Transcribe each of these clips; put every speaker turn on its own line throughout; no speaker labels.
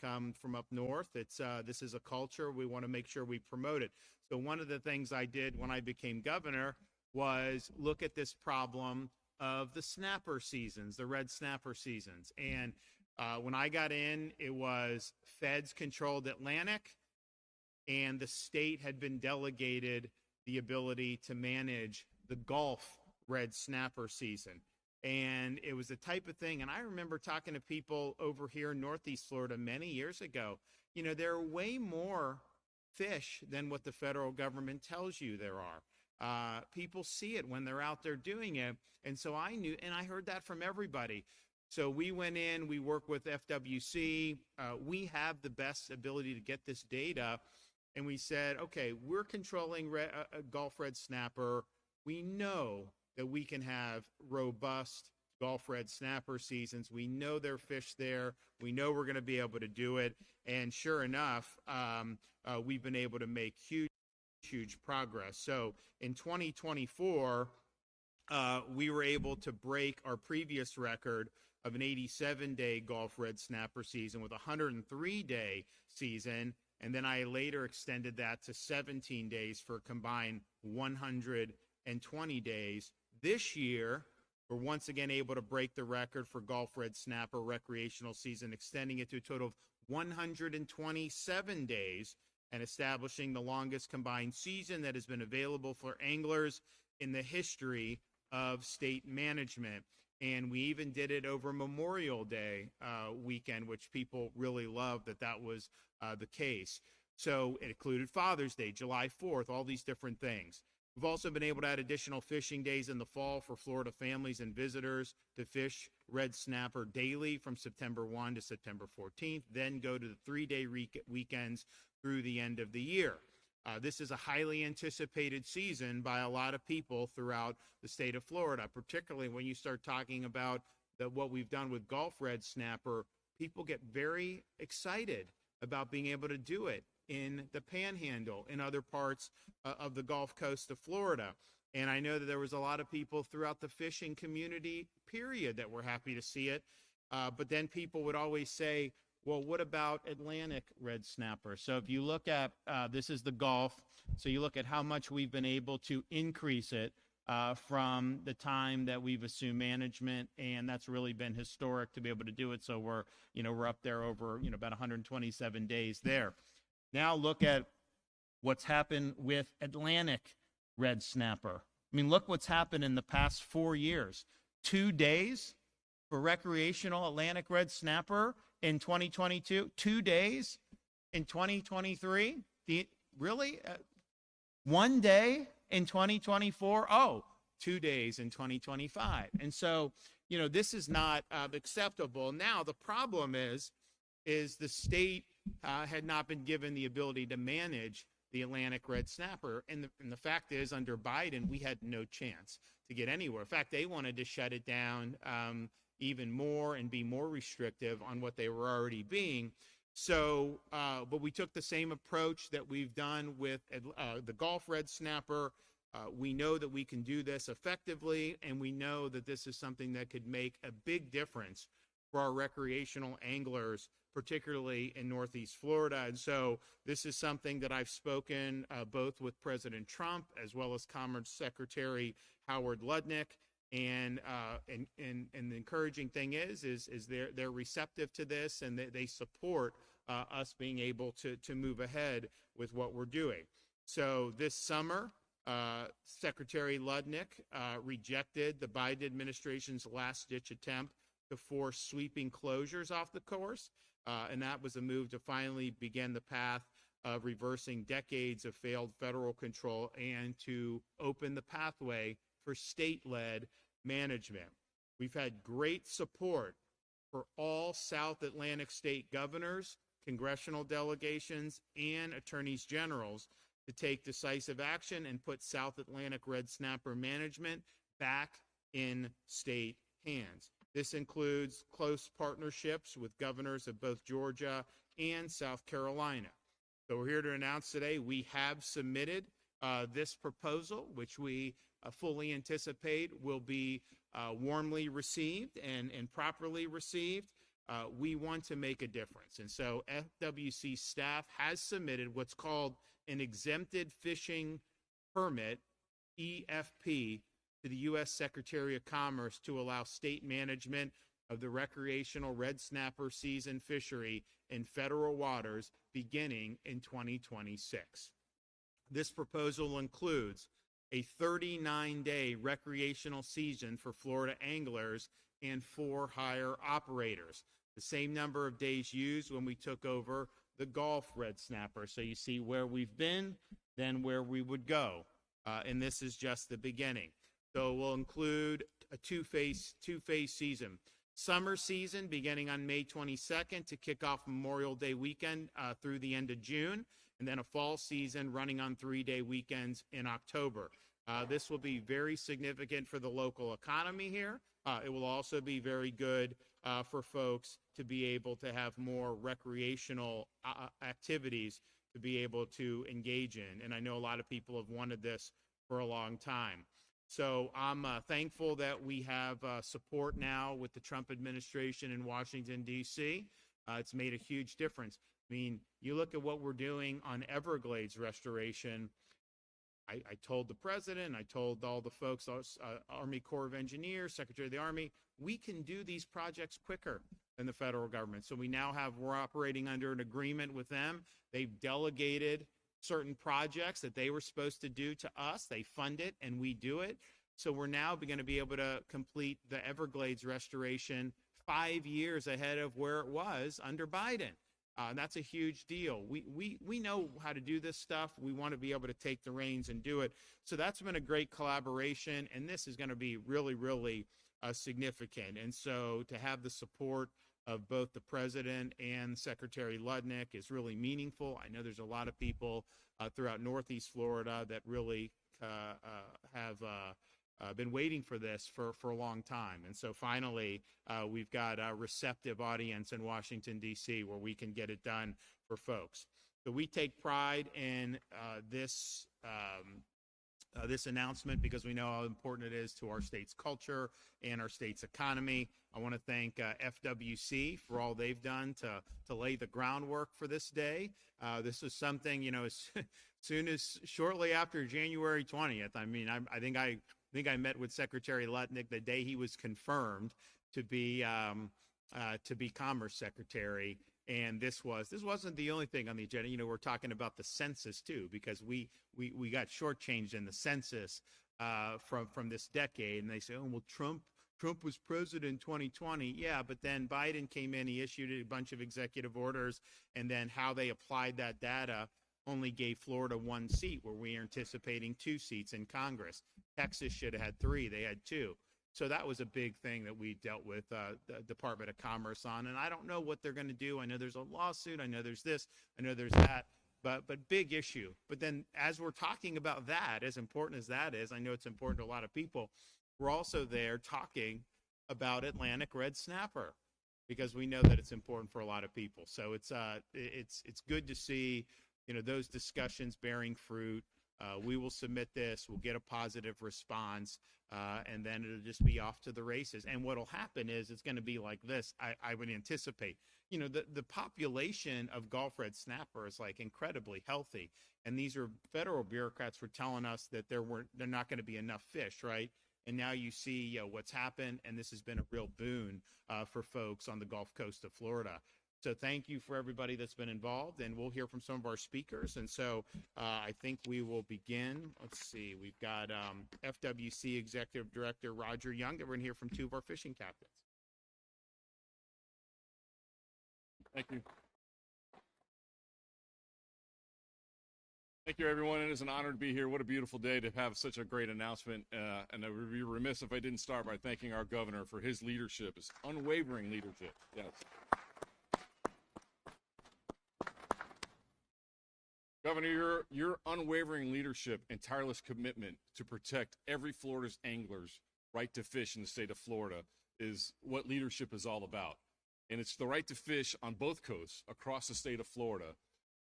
come from up north. This is a culture. We want to make sure we promote it. So one of the things I did when I became governor was look at this problem of the snapper seasons, the red snapper seasons. And when I got in, it was feds controlled Atlantic, and the state had been delegated the ability to manage the Gulf red snapper season. And it was the type of thing, and I remember talking to people over here in Northeast Florida many years ago. You know, there are way more fish than what the federal government tells you there are. People see it when they're out there doing it. And so I knew, and I heard that from everybody. So we went in, we worked with FWC. We have the best ability to get this data. And we said, okay, we're controlling Gulf red snapper. We know that we can have robust Gulf red snapper seasons. We know there are fish there. We know we're going to be able to do it. And sure enough, we've been able to make huge progress. So in 2024, we were able to break our previous record of an 87-day Gulf red snapper season with a 103-day season. And then I later extended that to 17 days for a combined 120 days. This year, we're once again able to break the record for Gulf red snapper recreational season, extending it to a total of 127 days and establishing the longest combined season that has been available for anglers in the history of state management. And we even did it over Memorial Day weekend, which people really loved that was the case. So it included Father's Day, July 4th, all these different things. We've also been able to add additional fishing days in the fall for Florida families and visitors to fish red snapper daily from September 1 to September 14th, then go to the 3-day weekends through the end of the year. This is a highly anticipated season by a lot of people throughout the state of Florida, particularly when you start talking about what we've done with Gulf red snapper. People get very excited about being able to do it in the Panhandle, in other parts of the Gulf Coast of Florida. And I know that there was a lot of people throughout the fishing community, period, that were happy to see it. But then people would always say, well, what about Atlantic red snapper? So if you look at, this is the Gulf, so you look at how much we've been able to increase it from the time that we've assumed management, and that's really been historic to be able to do it. So we're up there over, about 127 days there. Now look at what's happened with Atlantic red snapper. I mean, look what's happened in the past 4 years. 2 days for recreational Atlantic red snapper in 2022, 2 days in 2023. Really? 1 day in 2024? Oh, 2 days in 2025. And so, this is not acceptable. Now, the problem is the state had not been given the ability to manage the Atlantic red snapper. And the fact is, under Biden, we had no chance to get anywhere. In fact, they wanted to shut it down even more and be more restrictive on what they were already being. So, but we took the same approach that we've done with the Gulf red snapper. We know that we can do this effectively, and we know that this is something that could make a big difference for our recreational anglers, particularly in Northeast Florida. And so this is something that I've spoken both with President Trump as well as Commerce Secretary Howard Lutnick. And the encouraging thing is they're receptive to this, and they support us being able to move ahead with what we're doing. So this summer, Secretary Lutnick rejected the Biden administration's last-ditch attempt to force sweeping closures off the course, and that was a move to finally begin the path of reversing decades of failed federal control and to open the pathway for state-led management. We've had great support for all South Atlantic state governors, congressional delegations, and attorneys generals to take decisive action and put South Atlantic red snapper management back in state hands. This includes close partnerships with governors of both Georgia and South Carolina. So we're here to announce today we have submitted this proposal, which we fully anticipate will be warmly received and properly received. we want to make a difference. And so FWC staff has submitted what's called an exempted fishing permit, EFP, to the U.S. Secretary of Commerce to allow state management of the recreational red snapper season fishery in federal waters beginning in 2026. This proposal includes a 39-day recreational season for Florida anglers and for hire operators, the same number of days used when we took over the Gulf red snapper. So you see where we've been, then where we would go. And this is just the beginning. So we'll include a two-phase season. Summer season beginning on May 22nd to kick off Memorial Day weekend through the end of June, and then a fall season running on 3-day weekends in October. This will be very significant for the local economy here. It will also be very good for folks to be able to have more recreational activities to be able to engage in. And I know a lot of people have wanted this for a long time. So I'm thankful that we have support now with the Trump administration in Washington, D.C. It's made a huge difference. I mean, you look at what we're doing on Everglades restoration. I told the president, I told all the folks, Army Corps of Engineers, Secretary of the Army, we can do these projects quicker than the federal government. So we're operating under an agreement with them. They've delegated certain projects that they were supposed to do to us. They fund it and we do it. So we're now going to be able to complete the Everglades restoration 5 years ahead of where it was under Biden. That's a huge deal. We know how to do this stuff. We want to be able to take the reins and do it. So that's been a great collaboration, and this is going to be really, really significant. And so to have the support of both the president and Secretary Ludnick is really meaningful. I know there's a lot of people throughout Northeast Florida that really have been waiting for this for a long time. And so finally, we've got a receptive audience in Washington, D.C., where we can get it done for folks. So we take pride in this announcement because we know how important it is to our state's culture and our state's economy. I want to thank FWC for all they've done to lay the groundwork for this day. This is something, as soon as shortly after January 20th, I mean, I think I met with Secretary Ludnick the day he was confirmed to be Commerce Secretary. And this wasn't the only thing on the agenda. We're talking about the census too, because we got shortchanged in the census from this decade. And they say, oh, well, Trump was president in 2020. Yeah, but then Biden came in, he issued a bunch of executive orders, and then how they applied that data only gave Florida 1 seat, where we are anticipating 2 seats in Congress. Texas should have had 3. They had 2. So that was a big thing that we dealt with the Department of Commerce on. And I don't know what they're going to do. I know there's a lawsuit. I know there's this. I know there's that. But big issue. But then as we're talking about that, as important as that is, I know it's important to a lot of people, we're also there talking about Atlantic red snapper, because we know that it's important for a lot of people. So it's good to see those discussions bearing fruit. We will submit this, we'll get a positive response, and then it'll just be off to the races. And what'll happen is it's going to be like this. I would anticipate, the population of Gulf red snapper is like incredibly healthy. And these are federal bureaucrats were telling us that they're not going to be enough fish, right? And now you see what's happened, and this has been a real boon for folks on the Gulf Coast of Florida. So thank you for everybody that's been involved, and we'll hear from some of our speakers. And so I think we will begin. Let's see. We've got FWC Executive Director Roger Young, that we're going to hear from 2 of our fishing captains.
Thank you. Thank you, everyone. It is an honor to be here. What a beautiful day to have such a great announcement. And I would be remiss if I didn't start by thanking our governor for his leadership, his unwavering leadership. Yes. Governor, your unwavering leadership and tireless commitment to protect every Florida's angler's right to fish in the state of Florida is what leadership is all about. And it's the right to fish on both coasts across the state of Florida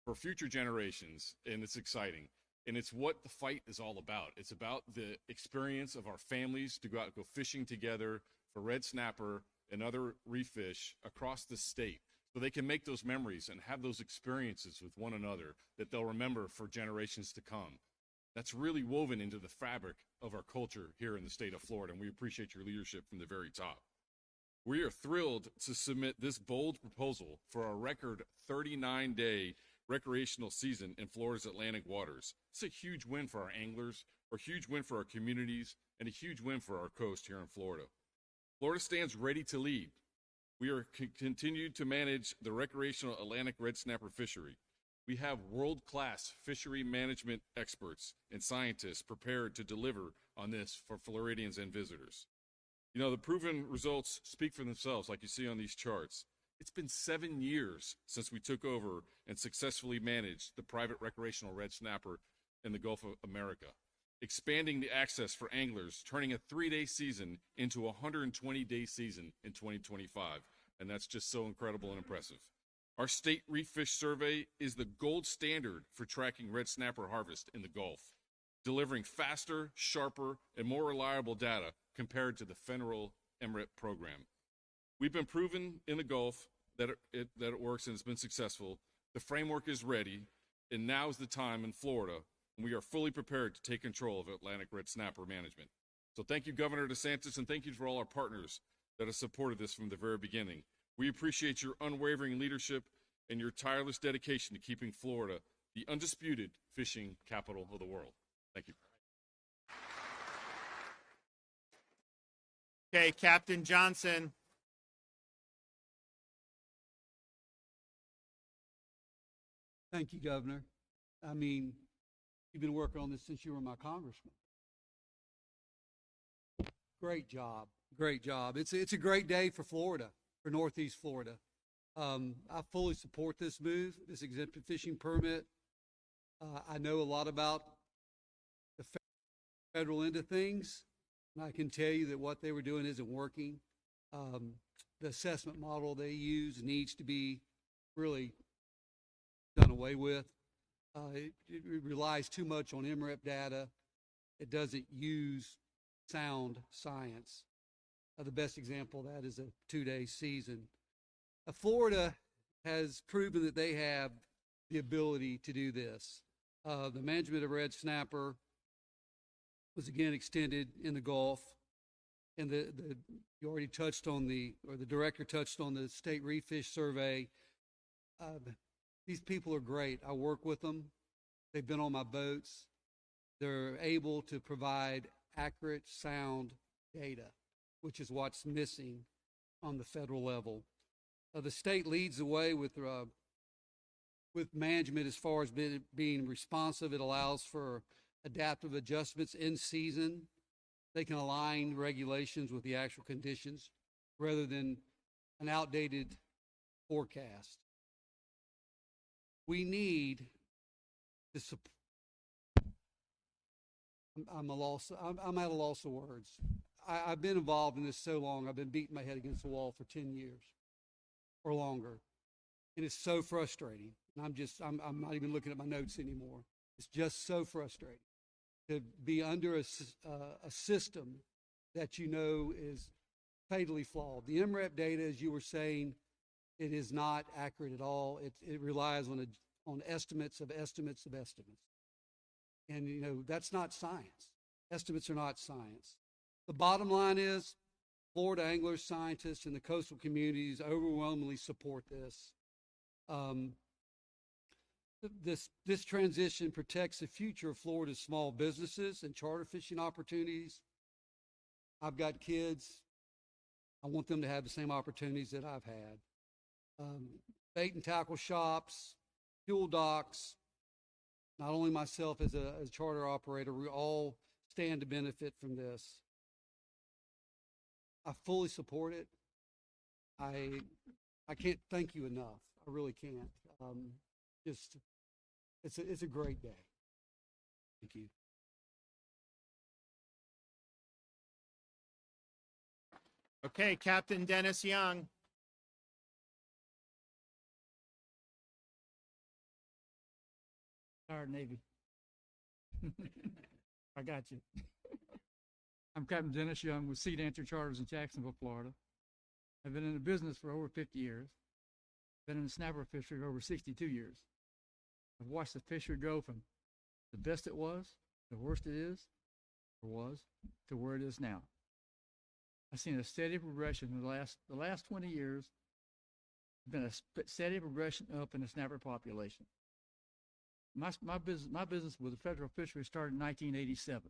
for future generations, and it's exciting. And it's what the fight is all about. It's about the experience of our families to go out and go fishing together for red snapper and other reef fish across the state so they can make those memories and have those experiences with one another that they'll remember for generations to come. That's really woven into the fabric of our culture here in the state of Florida, and we appreciate your leadership from the very top. We are thrilled to submit this bold proposal for a record 39-day recreational season in Florida's Atlantic waters. It's a huge win for our anglers, a huge win for our communities, and a huge win for our coast here in Florida. Florida stands ready to lead. We are continued to manage the recreational Atlantic red snapper fishery. We have world-class fishery management experts and scientists prepared to deliver on this for Floridians and visitors. You know, the proven results speak for themselves, like you see on these charts. It's been 7 years since we took over and successfully managed the private recreational red snapper in the Gulf of America, expanding the access for anglers, turning a 3-day season into a 120-day season in 2025. And that's just so incredible and impressive. Our state reef fish survey is the gold standard for tracking red snapper harvest in the Gulf, delivering faster, sharper, and more reliable data compared to the federal MRIP program. We've been proven in the Gulf that it works and it's been successful. The framework is ready, and now is the time in Florida when we are fully prepared to take control of Atlantic red snapper management. So thank you, Governor DeSantis, and thank you for all our partners that have supported this from the very beginning. We appreciate your unwavering leadership and your tireless dedication to keeping Florida the undisputed fishing capital of the world. Thank you.
Okay, Captain Johnson.
Thank you, Governor. I mean, you've been working on this since you were my congressman. Great job. Great job. It's a great day for Florida, for Northeast Florida. I fully support this move, this exempted fishing permit. I know a lot about the federal end of things, and I can tell you that what they were doing isn't working. The assessment model they use needs to be really done away with. It relies too much on MREP data. It doesn't use sound science. The best example of that is a 2-day season. Florida has proven that they have the ability to do this. The management of red snapper was again extended in the Gulf, and you already touched on the director touched on the state reef fish survey. These people are great. I work with them. They've been on my boats. They're able to provide accurate, sound data, which is what's missing on the federal level. The state leads the way with management as far as being responsive. It allows for adaptive adjustments in season. They can align regulations with the actual conditions rather than an outdated forecast. We need to support. I'm at a loss of words. I've been involved in this so long. I've been beating my head against the wall for 10 years or longer, and it's so frustrating. And I'm not even looking at my notes anymore. It's just so frustrating to be under a system that you know is fatally flawed. The MREP data, as you were saying, it is not accurate at all. It relies on estimates of estimates of estimates. And, you know, that's not science. Estimates are not science. The bottom line is Florida anglers, scientists, and the coastal communities overwhelmingly support this. This transition protects the future of Florida's small businesses and charter fishing opportunities. I've got kids. I want them to have the same opportunities that I've had. Bait and tackle shops, fuel docks. Not only myself as a charter operator, we all stand to benefit from this. I fully support it. I can't thank you enough. I really can't. It's a great day. Thank you.
Okay, Captain Dennis Young.
Our Navy. I got you. I'm Captain Dennis Young with Sea Dancer Charters in Jacksonville, Florida. I've been in the business for over 50 years. Been in the snapper fishery for over 62 years. I've watched the fishery go from the best it was, the worst it is, or was, to where it is now. I've seen a steady progression in the last 20 years. Been a steady progression up in the snapper population. My business with the federal fishery started in 1987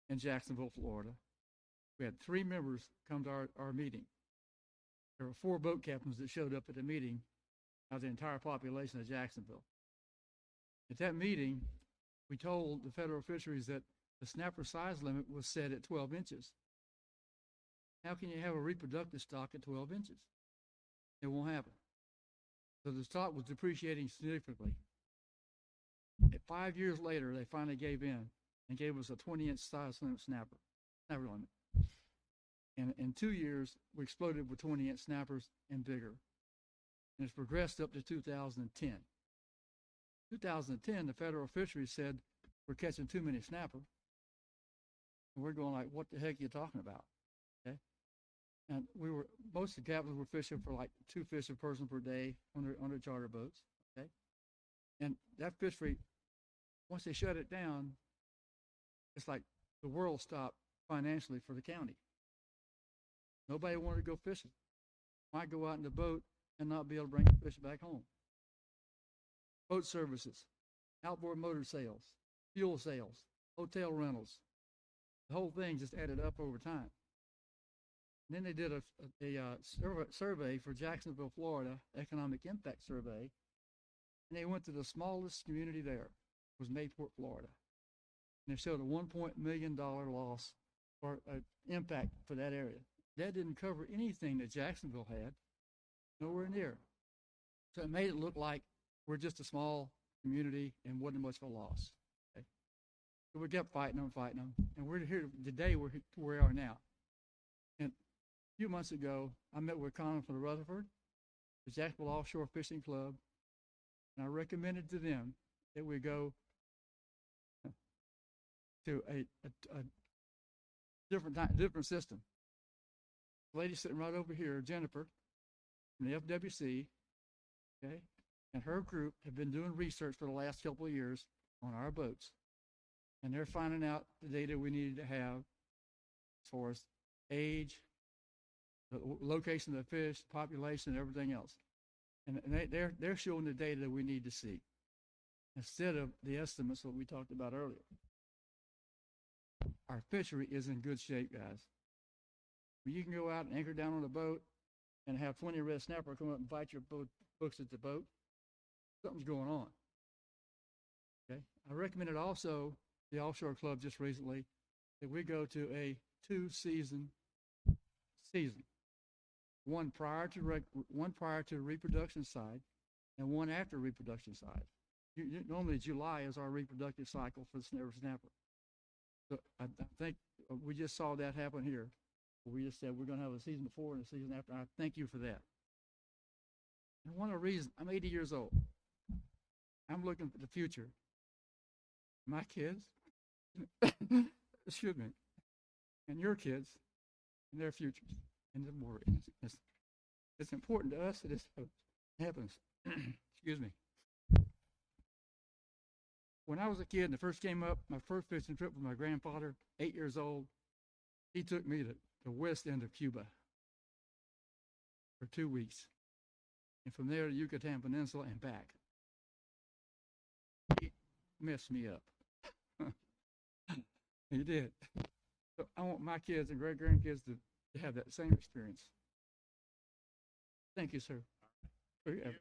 in Jacksonville, Florida. We had 3 members come to our meeting. There were 4 boat captains that showed up at the meeting out of the entire population of Jacksonville. At that meeting, we told the federal fisheries that the snapper size limit was set at 12 inches. How can you have a reproductive stock at 12 inches? It won't happen. So the stock was depreciating significantly. 5 years later, they finally gave in and gave us a 20-inch size limit snapper limit. And in 2 years, we exploded with 20-inch snappers and bigger. And it's progressed up to 2010. 2010, the federal fisheries said we're catching too many snapper. And we're going like, what the heck are you talking about? Okay. And most of the captains were fishing for like 2 fish a person per day on their charter boats. Okay. And that fishery, once they shut it down, it's like the world stopped financially for the county. Nobody wanted to go fishing. Why go out in the boat and not be able to bring the fish back home? Boat services, outboard motor sales, fuel sales, hotel rentals. The whole thing just added up over time. And then they did a survey for Jacksonville, Florida, economic impact survey, and they went to the smallest community there, was Mayport, Florida. And they showed a $1 million loss or impact for that area. That didn't cover anything that Jacksonville had, nowhere near. So it made it look like we're just a small community and wasn't much of a loss. Okay? So we kept fighting them, and we're here today. We're where we are now. And a few months ago, I met with Conlon from Rutherford, the Jacksonville Offshore Fishing Club, and I recommended to them that we go to a different system. The lady sitting right over here, Jennifer, from the FWC, okay, and her group have been doing research for the last couple of years on our boats, and they're finding out the data we needed to have as far as age, the location of the fish, population, and everything else. And they're showing the data that we need to see instead of the estimates that we talked about earlier. Our fishery is in good shape, guys. You can go out and anchor down on a boat and have 20 red snapper come up and bite your books at the boat. Something's going on. Okay. I recommended also the offshore club just recently that we go to a 2-season season. One prior to the reproduction side and one after reproduction side. Normally July is our reproductive cycle for the snapper. So I think we just saw that happen here. We just said we're going to have a season before and a season after. I thank you for that. And one of the reasons, I'm 80 years old. I'm looking for the future. My kids, excuse me, and your kids, and their futures. And the more it's important to us that this happens. Excuse me. When I was a kid and I first came up, my first fishing trip with my grandfather, 8 years old, he took me to the west end of Cuba for 2 weeks. And from there to Yucatan Peninsula and back. He messed me up. He did. So I want my kids and great-grandkids to have that same experience. Thank you, sir.
Thank you.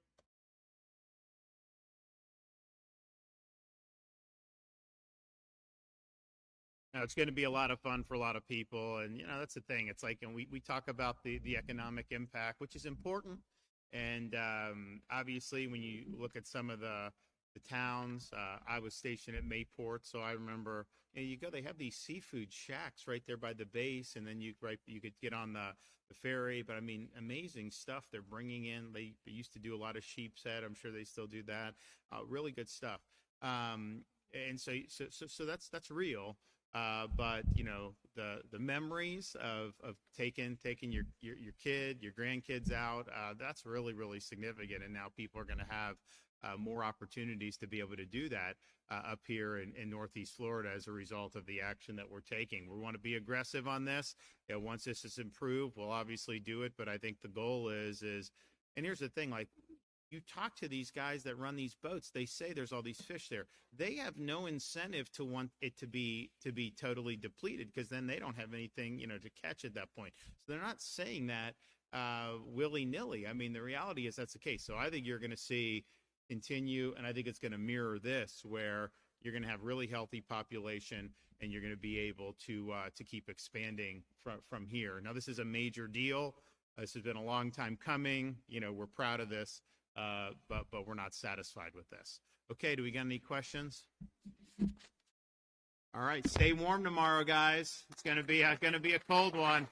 Now, it's going to be a lot of fun for a lot of people. And, that's the thing. It's like, and we talk about the economic impact, which is important. And obviously, when you look at some of the towns, I was stationed at Mayport, so I remember, they have these seafood shacks right there by the base, and then you could get on the ferry. But, I mean, amazing stuff they're bringing in. They used to do a lot of sheep's head. I'm sure they still do that. Really good stuff. And so that's real. But you know, the memories of taking your kid, your grandkids out, that's really, really significant. And now people are going to have more opportunities to be able to do that up here in Northeast Florida as a result of the action that we're taking. We want to be aggressive on this. Once this is improved, we'll obviously do it. But I think the goal is, and here's the thing, like, you talk to these guys that run these boats, they say there's all these fish there. They have no incentive to want it to be totally depleted, because then they don't have anything, to catch at that point. So they're not saying that willy-nilly. I mean, the reality is that's the case. So I think you're going to see continue, and I think it's going to mirror this, where you're going to have really healthy population, and you're going to be able to keep expanding from here. Now, this is a major deal. This has been a long time coming. We're proud of this. But we're not satisfied with this. Okay, do we got any questions? All right, stay warm tomorrow, guys. It's gonna be a cold one.